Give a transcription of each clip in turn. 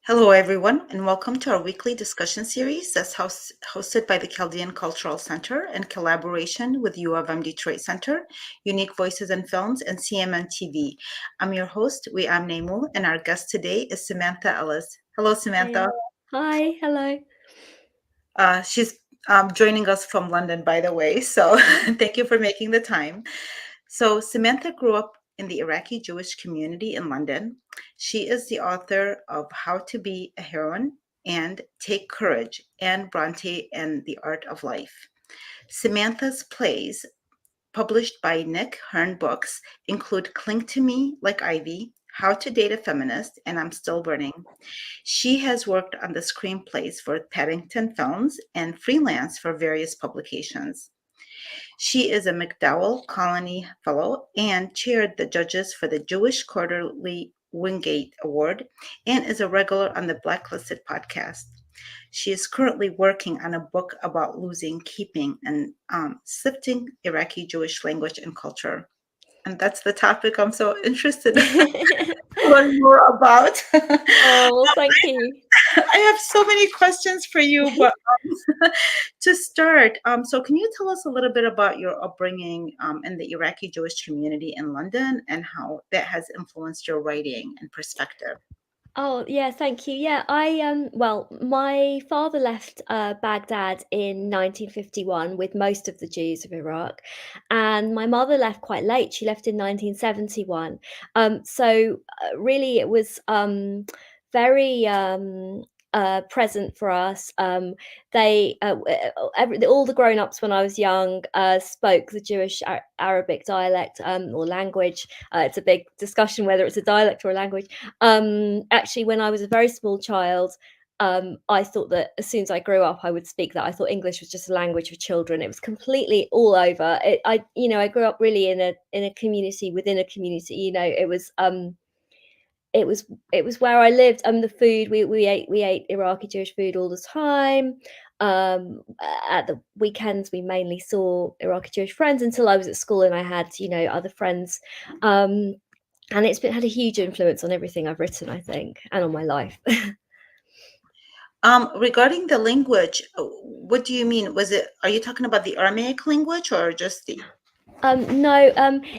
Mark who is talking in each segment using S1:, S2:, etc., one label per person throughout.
S1: Hello, everyone, and welcome to our weekly discussion series that's hosted by the Chaldean Cultural Center in collaboration with U of M Detroit Center, Unique Voices in Films, and CMN TV. I'm your host, am Nemu, and our guest today is Samantha Ellis. Hello, Samantha.
S2: Hi, hello.
S1: She's joining us from London, by the way, so thank you for making the time. So, Samantha grew up in the Iraqi Jewish community in London. She is the author of How to Be a Heroine and Take Courage and Bronte and the Art of Life. Samantha's plays, published by Nick Hern Books, include Cling to Me Like Ivy, How to Date a Feminist, and I'm Still Burning. She has worked on the screenplays for Paddington films and freelance for various publications. She is a MacDowell Colony Fellow and chaired the judges for the Jewish Quarterly Wingate Award and is a regular on the Blacklisted podcast. She is currently working on a book about losing, keeping, and sifting Iraqi Jewish language and culture. And that's the topic I'm so interested in learn more about.
S2: Oh, well, thank you.
S1: I have so many questions for you, but to start, so can you tell us a little bit about your upbringing in the Iraqi Jewish community in London and how that has influenced your writing and perspective?
S2: Oh, yeah, thank you. Yeah, well, my father left Baghdad in 1951 with most of the Jews of Iraq, and my mother left quite late. She left in 1971. Really, it was very present for us. They all the grown-ups when I was young spoke the Jewish Arabic dialect or language. It's a big discussion whether it's a dialect or a language. Actually, when I was a very small child, I thought that as soon as I grew up, I would speak that. I thought English was just a language for children. It was completely all over. I grew up really in a community within a community. It was where I lived. The food we ate Iraqi Jewish food all the time. At the weekends, we mainly saw Iraqi Jewish friends until I was at school and I had other friends. And had a huge influence on everything I've written, I think, and on my life.
S1: Regarding the language, what do you mean? Are you talking about the Aramaic language or just the?
S2: No,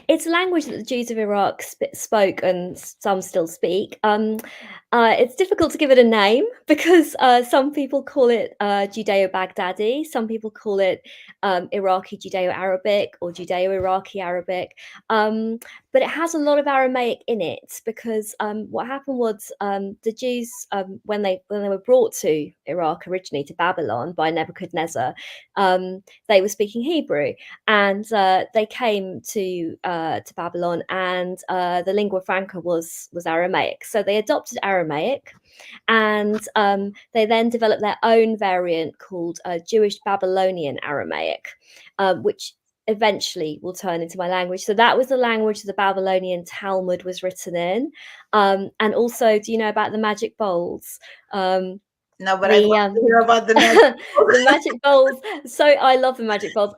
S2: it's a language that the Jews of Iraq spoke and some still speak. It's difficult to give it a name because some people call it Judeo-Baghdadi, some people call it Iraqi Judeo-Arabic or Judeo-Iraqi Arabic. But it has a lot of Aramaic in it because what happened was the Jews, when they were brought to Iraq originally, to Babylon by Nebuchadnezzar, they were speaking Hebrew, and they came to Babylon, and the lingua franca was Aramaic. So they adopted Aramaic, and they then developed their own variant called Jewish Babylonian Aramaic, which eventually will turn into my language. So that was the language the Babylonian Talmud was written in. And also, do you know about the magic bowls?
S1: No, but I'd love to hear about the magic.
S2: The magic bowls. So I love the magic bowls.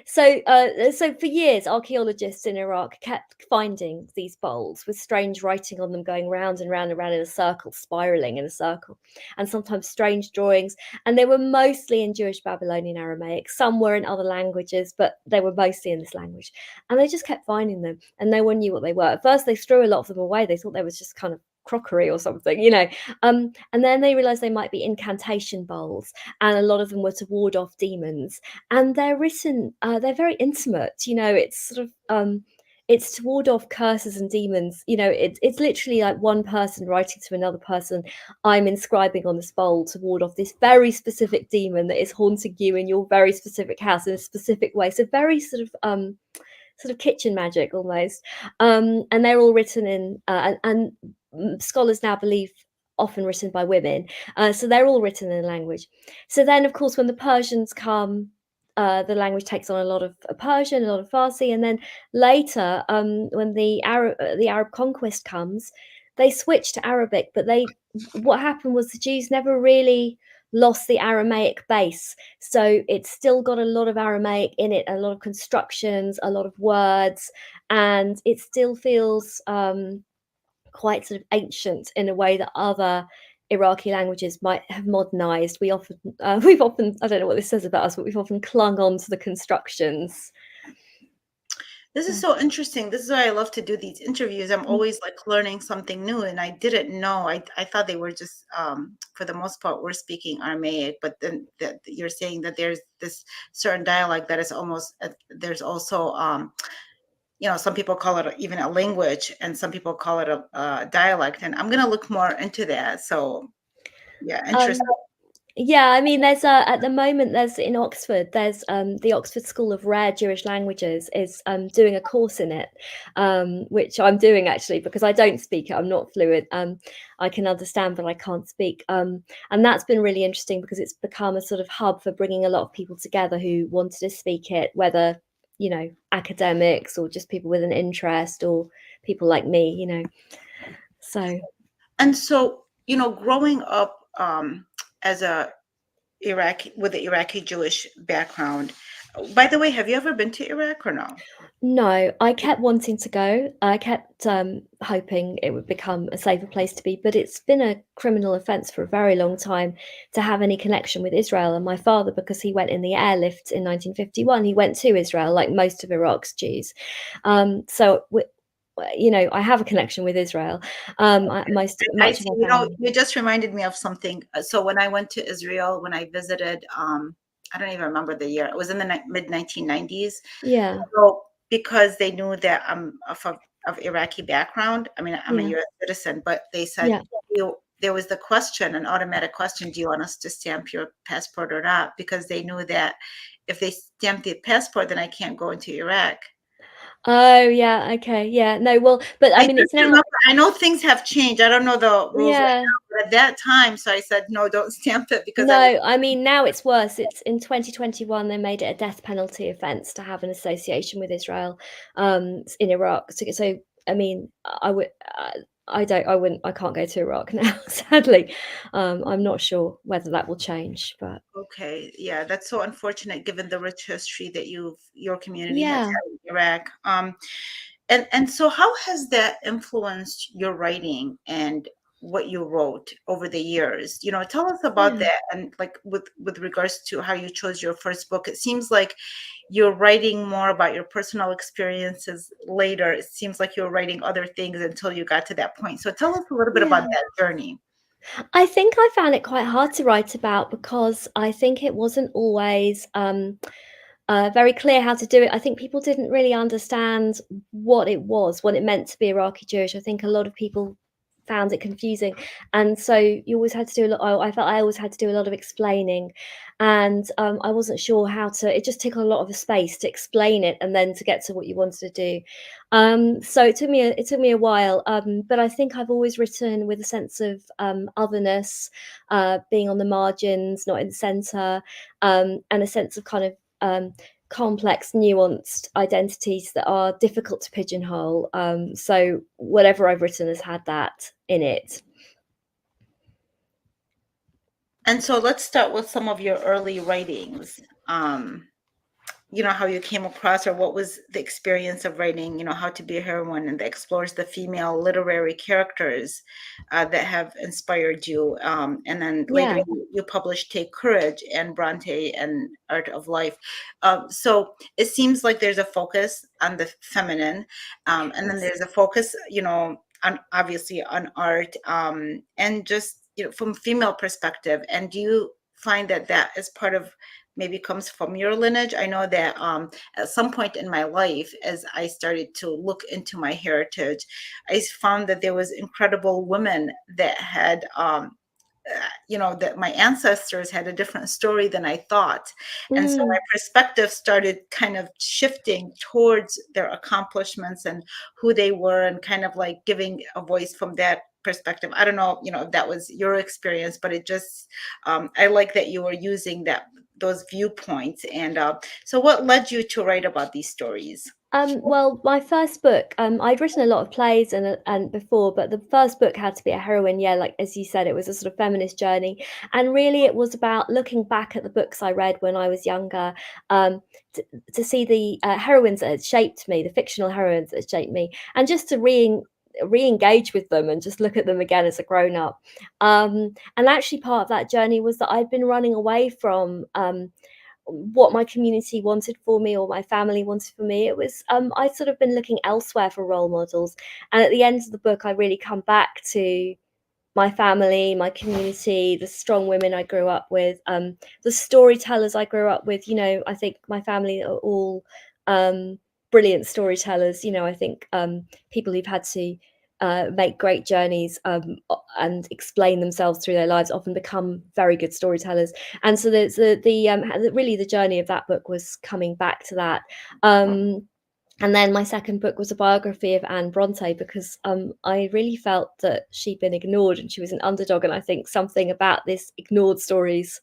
S2: So for years, archaeologists in Iraq kept finding these bowls with strange writing on them, going round and round and round in a circle, spiraling in a circle, and sometimes strange drawings. And they were mostly in Jewish Babylonian Aramaic. Some were in other languages, but they were mostly in this language. And they just kept finding them, and no one knew what they were. At first, they threw a lot of them away. They thought they was just kind of crockery or something. And then they realized they might be incantation bowls, and a lot of them were to ward off demons. And they're written, they're very intimate. It's sort of it's to ward off curses and demons. It's literally like one person writing to another person, I'm inscribing on this bowl to ward off this very specific demon that is haunting you in your very specific house in a specific way. So very sort of kitchen magic almost. And they're all written in and scholars now believe often written by women. So they're all written in a language. So then, of course, when the Persians come, the language takes on a lot of Persian, a lot of Farsi, and then later, when the Arab conquest comes, they switch to Arabic. But what happened was the Jews never really lost the Aramaic base, so it's still got a lot of Aramaic in it, a lot of constructions, a lot of words, and it still feels quite sort of ancient in a way that other Iraqi languages might have modernized. We've often, I don't know what this says about us, but we've often clung on to the constructions.
S1: This is so interesting. This is why I love to do these interviews. I'm always like learning something new, and I didn't know. I thought they were just, for the most part, we're speaking Aramaic, but then that you're saying that there's this certain dialect that is almost, there's also, some people call it even a language, and some people call it a dialect. And I'm gonna look more into that. So, yeah, interesting.
S2: Yeah, I mean, there's at the moment there's in Oxford, there's the Oxford School of Rare Jewish Languages is doing a course in it, which I'm doing actually because I don't speak it. I'm not fluent. I can understand, but I can't speak. And that's been really interesting because it's become a sort of hub for bringing a lot of people together who wanted to speak it, whether academics or just people with an interest or people like me. So.
S1: And so, growing up as a with the Iraqi Jewish background. By the way, have you ever been to Iraq or no?
S2: No, I kept wanting to go. I kept hoping it would become a safer place to be, but it's been a criminal offence for a very long time to have any connection with Israel. And my father, because he went in the airlift in 1951, he went to Israel, like most of Iraq's Jews. I have a connection with Israel. Much of my family.
S1: You just reminded me of something. So when I went to Israel, when I visited, I don't even remember the year. It was in the mid 1990s.
S2: Yeah.
S1: So because they knew that I'm of Iraqi background. I mean, I'm a U.S. citizen, but they said there was the question, an automatic question: do you want us to stamp your passport or not? Because they knew that if they stamp the passport, then I can't go into Iraq.
S2: Oh yeah, okay, yeah. No, well, but I mean, it's now.
S1: I know things have changed. I don't know the rules right now, but at that time, so I said no, don't stamp it because.
S2: No, I mean now it's worse. It's in 2021 they made it a death penalty offence to have an association with Israel, in Iraq. So I mean, I can't go to Iraq now, sadly. I'm not sure whether that will change, but.
S1: Okay, yeah, that's so unfortunate given the rich history that your community has had in Iraq. And so how has that influenced your writing and what you wrote over the years? Tell us about that, and like with regards to how you chose your first book. It seems like you're writing more about your personal experiences later. It seems like you're writing other things until you got to that point. So tell us a little bit about that journey.
S2: I think I found it quite hard to write about because I think it wasn't always very clear how to do it. I think people didn't really understand what it meant to be Iraqi Jewish. I think a lot of people found it confusing, and so you always had to do a lot. I felt I always had to do a lot of explaining, and I wasn't sure how to. It just took a lot of space to explain it and then to get to what you wanted to do. So it took me a while, but I think I've always written with a sense of otherness, being on the margins, not in the center, and a sense of kind of complex, nuanced identities that are difficult to pigeonhole. So whatever I've written has had that in it.
S1: And so let's start with some of your early writings. How you came across, or what was the experience of writing, How to Be a Heroine, and that explores the female literary characters that have inspired you. And then later you published Take Courage and Bronte and Art of Life. So it seems like there's a focus on the feminine, and then there's a focus, on obviously on art, and just, from female perspective. And do you find that is part of, maybe comes from your lineage? I know that at some point in my life, as I started to look into my heritage, I found that there was incredible women that had, that my ancestors had a different story than I thought. And so my perspective started kind of shifting towards their accomplishments and who they were, and kind of like giving a voice from that perspective. I don't know, if that was your experience, but it just, I like that you were using those viewpoints. And so what led you to write about these stories?
S2: Well, my first book, I'd written a lot of plays and before, but the first book had to be a heroine. Yeah, like as you said, it was a sort of feminist journey, and really it was about looking back at the books I read when I was younger, to see the heroines that had shaped me, the fictional heroines that had shaped me, and just to re-engage with them and just look at them again as a grown-up. And actually part of that journey was that I'd been running away from what my community wanted for me or my family wanted for me. It was I'd sort of been looking elsewhere for role models, and at the end of the book I really come back to my family, my community, the strong women I grew up with, the storytellers I grew up with. I think my family are all brilliant storytellers. I think people who've had to make great journeys and explain themselves through their lives often become very good storytellers. And so there's really the journey of that book was coming back to that. And then my second book was a biography of Anne Bronte, because I really felt that she'd been ignored and she was an underdog. And I think something about this ignored stories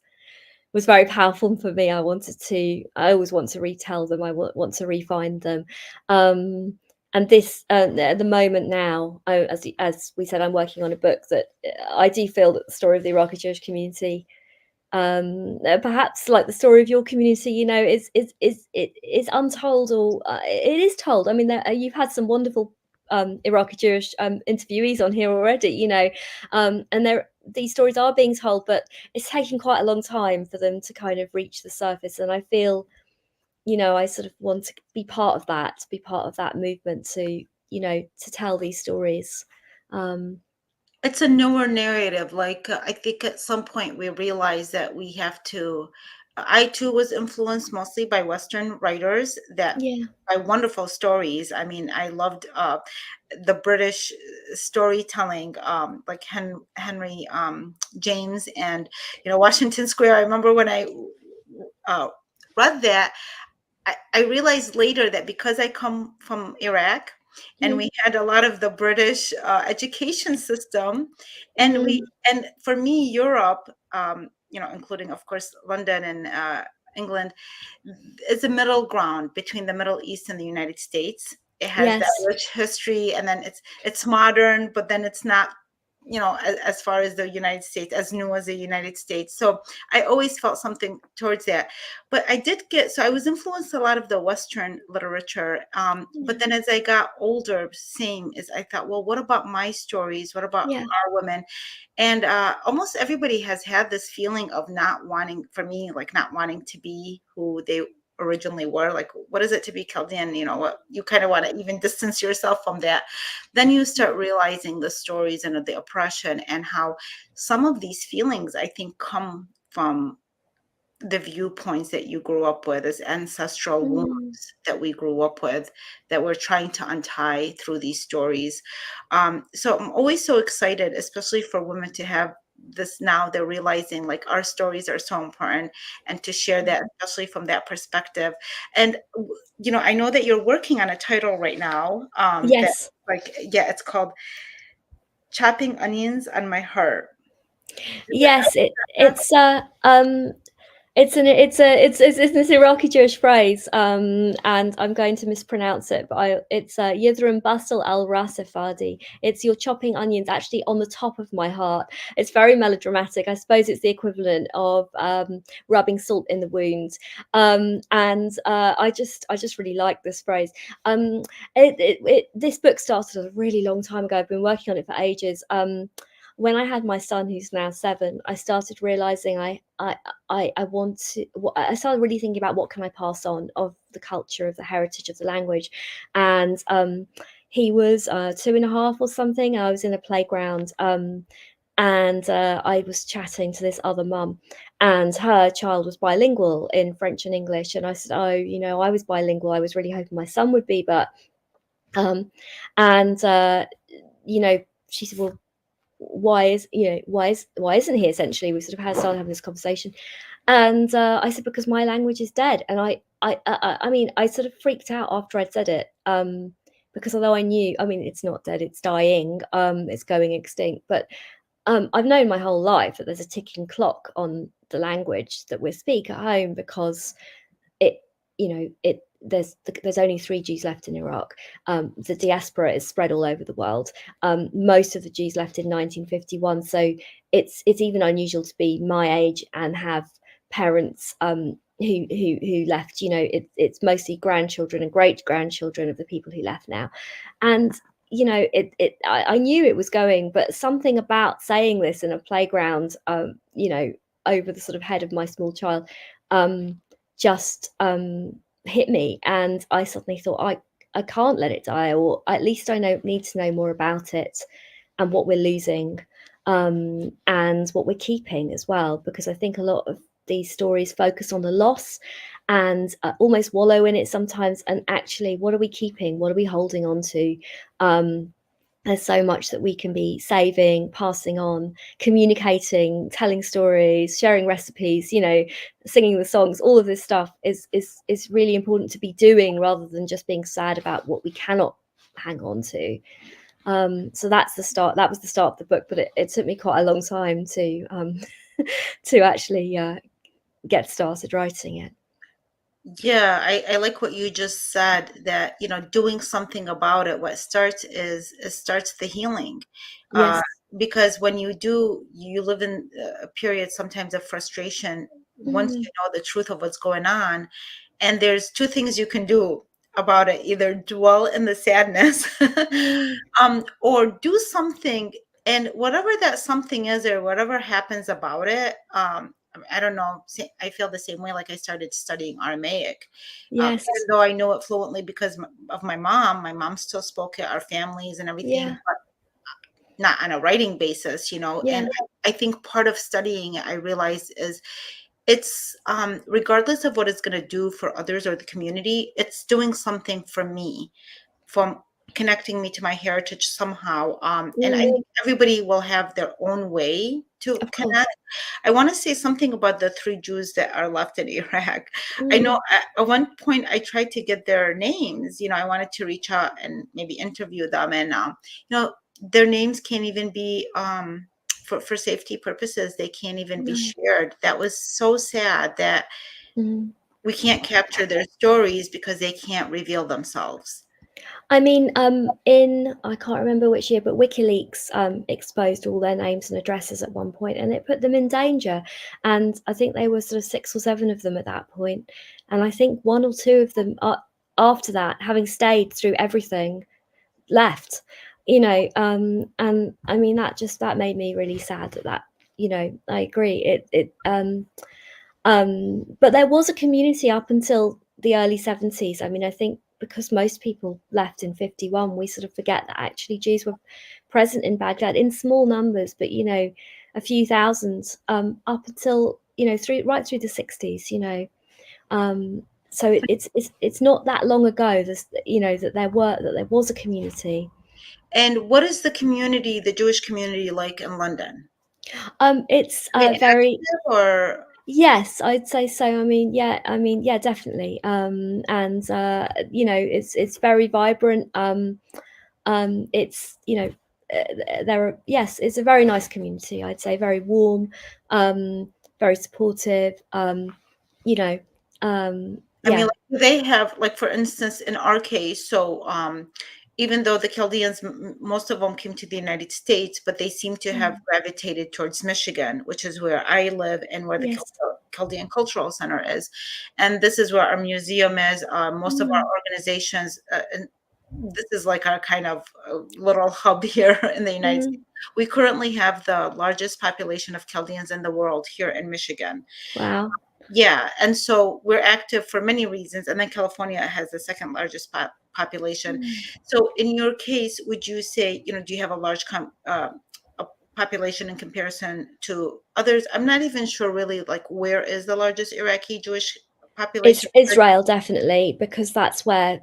S2: was very powerful for me. I always want to retell them. I want to refine them. And this, at the moment now, as we said, I'm working on a book that I do feel that the story of the Iraqi Jewish community, perhaps like the story of your community, is untold, or it is told. I mean, you've had some wonderful Iraqi Jewish interviewees on here already, and these stories are being told, but it's taking quite a long time for them to kind of reach the surface. And I feel, I sort of want to be part of that movement to tell these stories.
S1: It's a newer narrative. Like, I think at some point we realized that we have to. I too was influenced mostly by Western writers that
S2: Yeah.
S1: by wonderful stories. I mean, I loved the British storytelling, like Henry James and Washington Square. I remember when I read that, I realized later that because I come from Iraq, and we had a lot of the British education system, and and for me, Europe, including of course London and England, is a middle ground between the Middle East and the United States. It has that
S2: Yes.
S1: rich history, and then it's modern, but then it's not, as far as the United States, as new as the United States. So I always felt something towards that. But I was influenced a lot of the Western literature. But then as I got older, same is I thought, well, what about my stories? What about
S2: Yeah.
S1: our women? And almost everybody has had this feeling of not wanting, for me, like not wanting to be who they originally were. Like, what is it to be Chaldean? What you kind of want to even distance yourself from that. Then you start realizing the stories and the oppression, and how some of these feelings, I think, come from the viewpoints that you grew up with, as ancestral wounds that we grew up with, that we're trying to untie through these stories. So I'm always so excited, especially for women, to have this. Now they're realizing like our stories are so important, and to share that, especially from that perspective. And I know that you're working on a title right now, that,
S2: Yes.
S1: like, yeah, it's called Chopping Onions on My Heart.
S2: Yes, it's this Iraqi Jewish phrase, and I'm going to mispronounce it, but it's Yidrum Basal al Rasifadi. It's you're chopping onions actually on the top of my heart. It's very melodramatic. I suppose it's the equivalent of rubbing salt in the wound. And I just really like this phrase. This book started a really long time ago. I've been working on it for ages. When I had my son, who's now 7, I started realizing I started really thinking about what can I pass on of the culture, of the heritage, of the language. And he was 2.5 or something. I was in a playground, and I was chatting to this other mum, and her child was bilingual in French and English. And I said, oh, I was bilingual. I was really hoping my son would be, but and she said, well, why isn't he? Essentially, we sort of started having this conversation, and I said, because my language is dead. And I mean, I sort of freaked out after I'd said it, because although I knew, I mean, it's not dead, it's dying, it's going extinct, but I've known my whole life that there's a ticking clock on the language that we speak at home, because there's only 3 Jews left in Iraq. The diaspora is spread all over the world. Most of the Jews left in 1951. So it's even unusual to be my age and have parents who left. It's mostly grandchildren and great grandchildren of the people who left now. And you know, I knew it was going, but something about saying this in a playground, you know, over the sort of head of my small child, just hit me, and I suddenly thought, I can't let it die, or at least I need to know more about it and what we're losing, and what we're keeping as well, because I think a lot of these stories focus on the loss and almost wallow in it sometimes. And actually, what are we keeping? What are we holding on to? There's so much that we can be saving, passing on, communicating, telling stories, sharing recipes, you know, singing the songs. All of this stuff is really important to be doing, rather than just being sad about what we cannot hang on to. So that's the start. That was the start of the book, but it took me quite a long time to to actually get started writing it.
S1: Yeah, I like what you just said, that, you know, doing something about it, what starts it starts the healing. Uh,
S2: Yes.
S1: because when you live in a period sometimes of frustration, once
S2: Mm,
S1: you know the truth of what's going on, and there's two things you can do about it: either dwell in the sadness,
S2: mm,
S1: or do something, and whatever that something is, or whatever happens about it, I don't know. I feel the same way. Like, I started studying Aramaic,
S2: yes.
S1: even though I know it fluently because of my mom. My mom still spoke at our families and everything,
S2: Yeah.
S1: but not on a writing basis, you know.
S2: Yeah.
S1: And I think part of studying, I realized, is it's regardless of what it's going to do for others or the community, it's doing something for me, from connecting me to my heritage somehow. And I
S2: Mm,
S1: think everybody will have their own way to
S2: of course.
S1: connect. I want to say something about the three Jews that are left in Iraq. I know
S2: Mm,
S1: at one point I tried to get their names. You know, I wanted to reach out and maybe interview them, and you know, their names can't even be for safety purposes. They can't even be
S2: no.
S1: shared. That was so sad that
S2: Mm.
S1: we can't capture their stories because they can't reveal themselves.
S2: I mean, in I can't remember which year, but WikiLeaks exposed all their names and addresses at one point, and it put them in danger. And I think they were sort of 6 or 7 of them at that point, and I think 1 or 2 of them after that, having stayed through everything, left. You know, and I mean that made me really sad that you know, I agree. But there was a community up until the early 70s. I mean, I think because most people left in 51, we sort of forget that actually Jews were present in Baghdad in small numbers, but you know, a few thousand, up until, you know, right through the 60s, you know. So it's not that long ago, this, you know, that there was a community.
S1: And what is the Jewish community like in London?
S2: It's
S1: Are they
S2: very.
S1: active or?
S2: Yes, I'd say so. I mean, yeah, definitely. And you know, it's very vibrant. It's, you know, there are, yes, it's a very nice community. I'd say very warm, very supportive. You know,
S1: I mean,
S2: yeah,
S1: like, do they have, like, for instance, in our case, so even though the Chaldeans, most of them came to the United States, but they seem to have
S2: mm,
S1: gravitated towards Michigan, which is where I live and where the
S2: yes,
S1: Chaldean Cultural Center is. And this is where our museum is. Most of our
S2: mm,
S1: organizations, and this is like our kind of little hub here in the United States.
S2: mm,
S1: We currently have the largest population of Chaldeans in the world here in Michigan.
S2: wow.
S1: Yeah, and so we're active for many reasons, and then California has the second largest population.
S2: Mm.
S1: So in your case, would you say, you know, do you have a large a population in comparison to others? I'm not even sure really, like, where is the largest Iraqi Jewish
S2: It's
S1: population?
S2: Israel, definitely, because that's where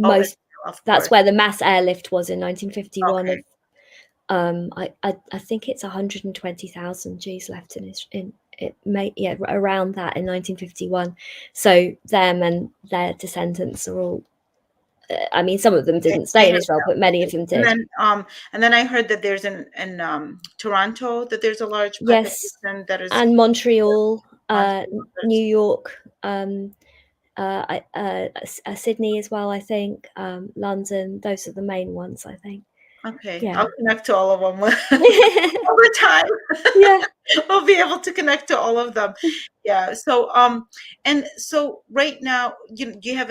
S1: Oh,
S2: most,
S1: Israel, of
S2: that's
S1: course.
S2: where the mass airlift was in 1951
S1: Okay.
S2: of. I think it's 120,000 Jews left in it may, yeah, around that in 1951. So them and their descendants are all. I mean, some of them didn't
S1: I
S2: stay in
S1: heard
S2: Israel, but many of them
S1: And
S2: did.
S1: then, I heard that there's in Toronto, that there's a large
S2: Yes,
S1: population that is
S2: and Montreal,
S1: Montreal.
S2: New York, Sydney as well. I think London. Those are the main ones. I think.
S1: Okay,
S2: Yeah.
S1: I'll connect to all of them over time.
S2: Yeah.
S1: We'll be able to connect to all of them. Yeah. So, and so right now, do you have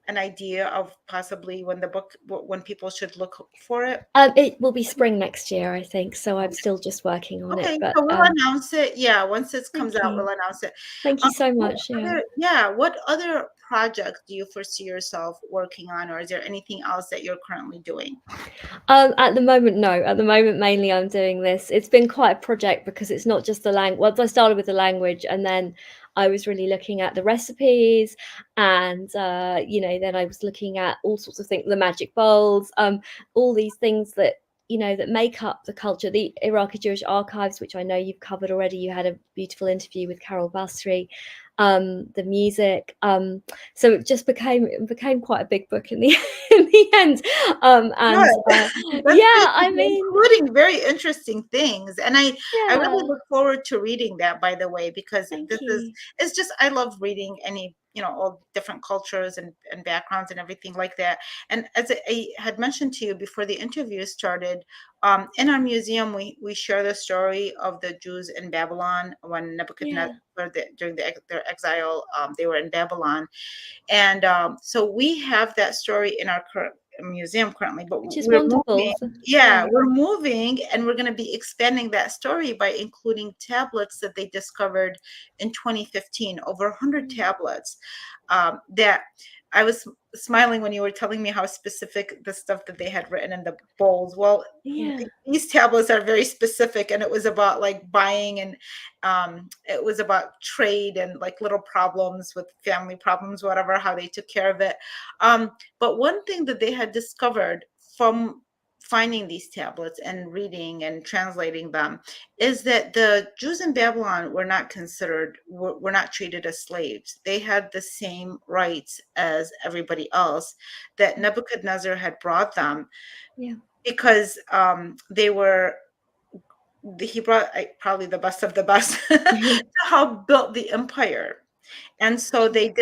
S1: an idea of possibly when people should look for it?
S2: It will be spring next year, I think. So I'm still just working on it.
S1: Okay,
S2: But
S1: so we'll announce it. Yeah, once it comes
S2: thank
S1: out,
S2: you.
S1: we'll announce it.
S2: Thank you so much.
S1: What other projects do you foresee yourself working on, or is there anything else that you're currently doing?
S2: At the moment, no. At the moment, mainly I'm doing this. It's been quite a project because it's not just the language. Well, I started with the language, and then I was really looking at the recipes, and then I was looking at all sorts of things, the magic bowls, all these things that that make up the culture. The Iraqi Jewish archives, which I know you've covered already. You had a beautiful interview with Carol Basri. The music. So it just became quite a big book in the in the end. And
S1: Good. That's
S2: yeah,
S1: great.
S2: I
S1: You're
S2: mean,
S1: including very interesting things, and I really
S2: yeah,
S1: look forward to reading that. By the way, because
S2: thank you.
S1: it's just I love reading any all different cultures and backgrounds and everything like that. And as I had mentioned to you before the interview started, in our museum we share the story of the Jews in Babylon when Nebuchadnezzar
S2: Yeah,
S1: during their exile, they were in Babylon. And so we have that story in our current museum currently, but
S2: which is wonderful. Yeah,
S1: we're moving, and we're going to be expanding that story by including tablets that they discovered in 2015, over 100 tablets, that I was smiling when you were telling me how specific the stuff that they had written in the bowls. Well,
S2: yeah.
S1: these tablets are very specific, and it was about like buying, and it was about trade and like little problems with family problems, whatever, how they took care of it. But one thing that they had discovered from finding these tablets and reading and translating them is that the Jews in Babylon were not treated as slaves. They had the same rights as everybody else, that Nebuchadnezzar had brought them,
S2: Yeah.
S1: because he brought probably the best of the best to help build the empire. And so they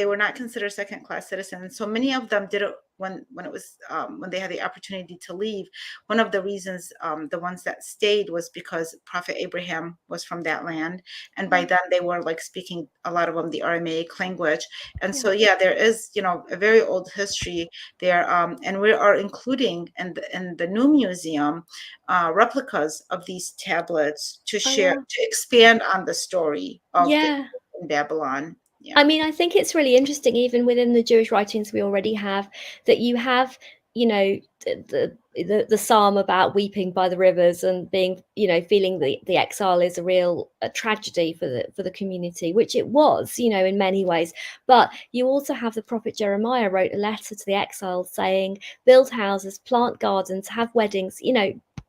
S1: were not considered second class citizens. So many of them did it when it was when they had the opportunity to leave. One of the reasons, the ones that stayed, was because Prophet Abraham was from that land, and by then they were like speaking, a lot of them, the Aramaic language. And so yeah, there is a very old history there, and we are including in the new museum replicas of these tablets to
S2: Oh
S1: share,
S2: well.
S1: to expand on the story of the
S2: Yeah.
S1: in Babylon.
S2: I
S1: Yeah.
S2: mean, I think it's really interesting, even within the Jewish writings we already have, that you have, the psalm about weeping by the rivers and being, feeling the exile is a tragedy for the community, which it was, in many ways. But you also have the prophet Jeremiah wrote a letter to the exiles saying, build houses, plant gardens, have weddings,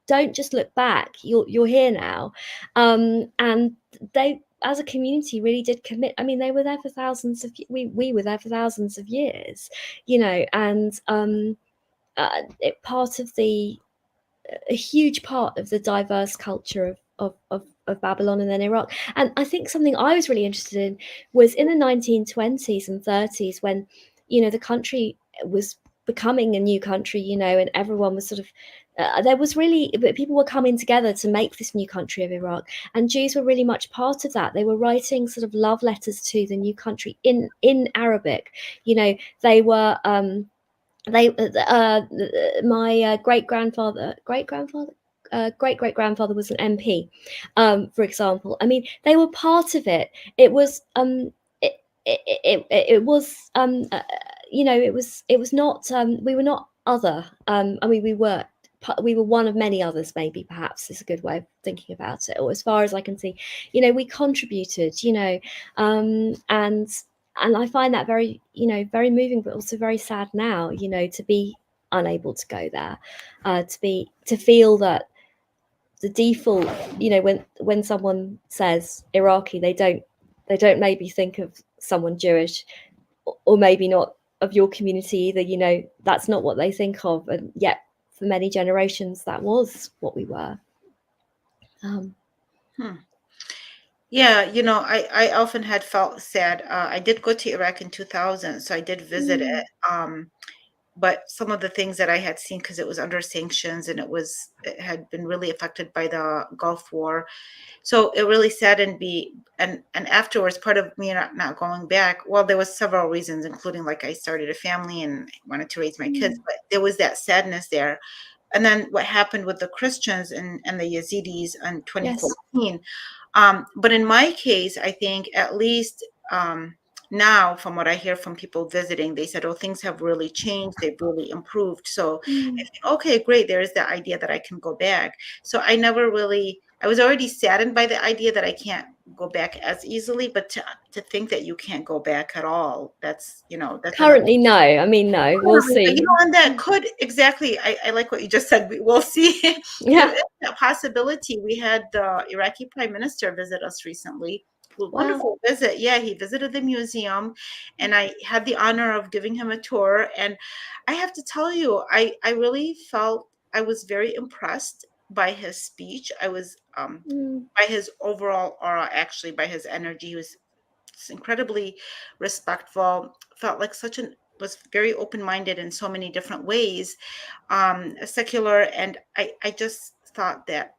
S2: don't just look back. You're here now. And they, as a community, really did commit. I mean, they were there for thousands of we were there for thousands of years, and part of a huge part of the diverse culture of Babylon and then Iraq. And I think something I was really interested in was in the 1920s and 30s, when the country was becoming a new country, and everyone was sort of there was really, people were coming together to make this new country of Iraq, and Jews were really much part of that. They were writing sort of love letters to the new country in Arabic. They were my great grandfather great great grandfather was an MP, for example. I mean, they were part of it. It was it was it was not, we were not other. I mean, we were one of many others, maybe, perhaps, is a good way of thinking about it. Or as far as I can see, we contributed, and I find that very, very moving, but also very sad now, to be unable to go there, to feel that the default, when someone says Iraqi, they don't maybe think of someone Jewish, or maybe not of your community either. That's not what they think of, and yet for many generations that was what we were.
S1: Yeah, I often had felt sad. I did go to Iraq in 2000, so I did visit it. but some of the things that I had seen, because it was under sanctions and it had been really affected by the Gulf War. So it really saddened me. And afterwards, part of me not going back, well, there was several reasons, including like I started a family and wanted to raise my kids, but there was that sadness there. And then what happened with the Christians and the Yazidis in 2014. But in my case, I think at least now, from what I hear from people visiting, they said, oh, things have really changed. They've really improved. So I think, okay, great. There is the idea that I can go back. So I was already saddened by the idea that I can't go back as easily, but to think that you can't go back at all, that's
S2: currently no. I mean, no, we'll see.
S1: And that could exactly. I like what you just said. We'll see.
S2: Yeah,
S1: There is that possibility. We had the Iraqi Prime Minister visit us recently. Wonderful visit. Yeah, he visited the museum, and I had the honor of giving him a tour. And I have to tell you, I really felt I was very impressed by his speech. I was by his overall aura, actually, by his energy. He was incredibly respectful, felt like was very open-minded in so many different ways, secular. And I just thought that,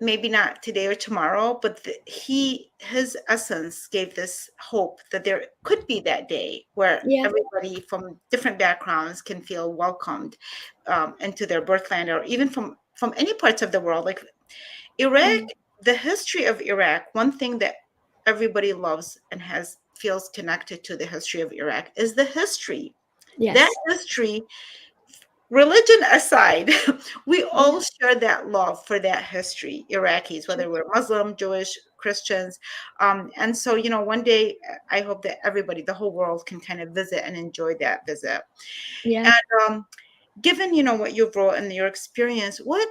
S1: maybe not today or tomorrow, but his essence gave this hope that there could be that day where everybody from different backgrounds can feel welcomed into their birthland, or even from any parts of the world. Like Iraq, the history of Iraq, one thing that everybody loves and feels connected to the history of Iraq is the history.
S2: Yes.
S1: That history, religion aside, we all share that love for that history, Iraqis, whether we're Muslim, Jewish, Christians. And so, one day I hope that everybody, the whole world, can kind of visit and enjoy that visit.
S2: Yeah.
S1: And given, what you've wrote and your experience, what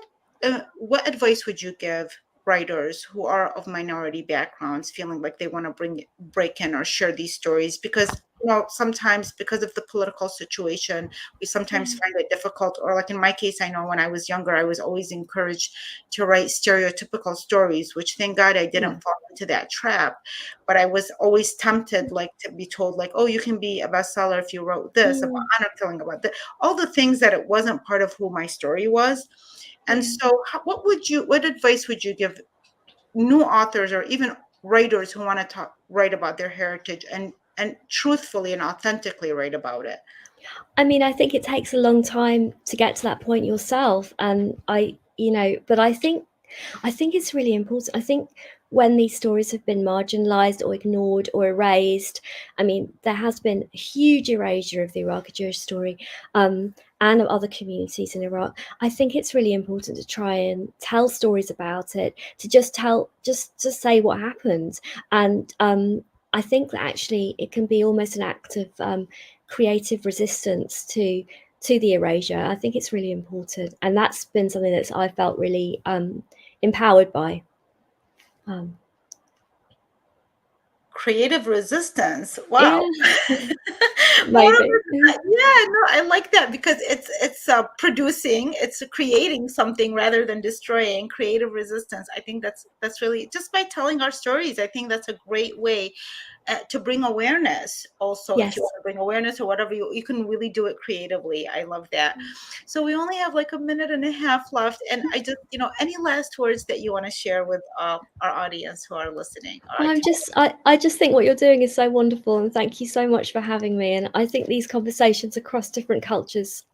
S1: advice would you give writers who are of minority backgrounds, feeling like they want to break in or share these stories? Because sometimes, because of the political situation, we sometimes find it difficult. Or like in my case, I know when I was younger, I was always encouraged to write stereotypical stories, which thank God I didn't fall into that trap. But I was always tempted, like, to be told, like, oh, you can be a bestseller if you wrote this about honor killing, about all the things that it wasn't part of who my story was. And so what advice would you give new authors, or even writers who want to write about their heritage and truthfully and authentically write about it?
S2: I mean, I think it takes a long time to get to that point yourself. And but I think it's really important. I think when these stories have been marginalized or ignored or erased, I mean, there has been a huge erasure of the Iraqi Jewish story and of other communities in Iraq. I think it's really important to try and tell stories about it, to just say what happened. And I think that actually it can be almost an act of creative resistance to the erasure. I think it's really important, and that's been something that I felt really empowered by.
S1: Creative resistance. Wow.
S2: Yeah. Maybe.
S1: I like that, because it's producing, it's creating something rather than destroying. Creative resistance. I think that's really, just by telling our stories, I think that's a great way to bring awareness. Also, if you want to bring awareness or whatever, you can really do it creatively. I love that. So we only have like a minute and a half left, and I just, any last words that you want to share with our audience who are listening?
S2: I just think what you're doing is so wonderful, and thank you so much for having me. And I think these conversations across different cultures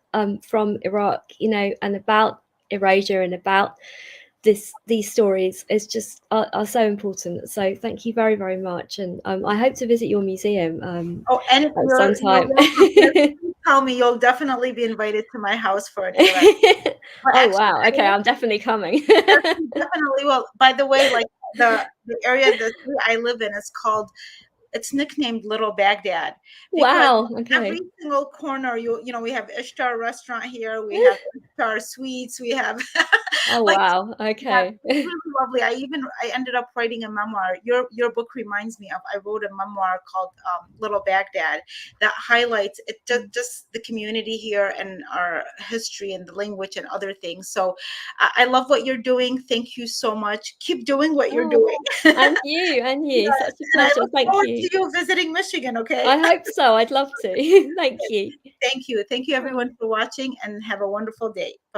S2: from Iraq, and about erasure and about these stories is just are so important. So thank you very, very much, and I hope to visit your museum
S1: and
S2: sometime.
S1: Tell me, you'll definitely be invited to my house for an
S2: Oh wow, okay, I'm definitely coming.
S1: Definitely. Well, by the way, like the area that I live in is it's nicknamed Little Baghdad.
S2: Wow. Okay.
S1: Every single corner, we have Ishtar restaurant here, we have Ishtar sweets, we have
S2: Oh,
S1: Like,
S2: wow.
S1: yeah,
S2: Okay.
S1: it's really lovely. I ended up writing a memoir. Your book reminds me of, I wrote a memoir called Little Baghdad that highlights it, just the community here and our history and the language and other things. So I love what you're doing. Thank you so much. Keep doing what you're
S2: Oh,
S1: doing.
S2: and you, and you.
S1: Yes,
S2: Such a
S1: and I
S2: pleasure.
S1: look
S2: Thank
S1: forward
S2: you.
S1: to you visiting Michigan, okay?
S2: I hope so. I'd love to. Thank you.
S1: Thank you. Thank you
S2: Bye.
S1: everyone for watching and have a wonderful day. Bye.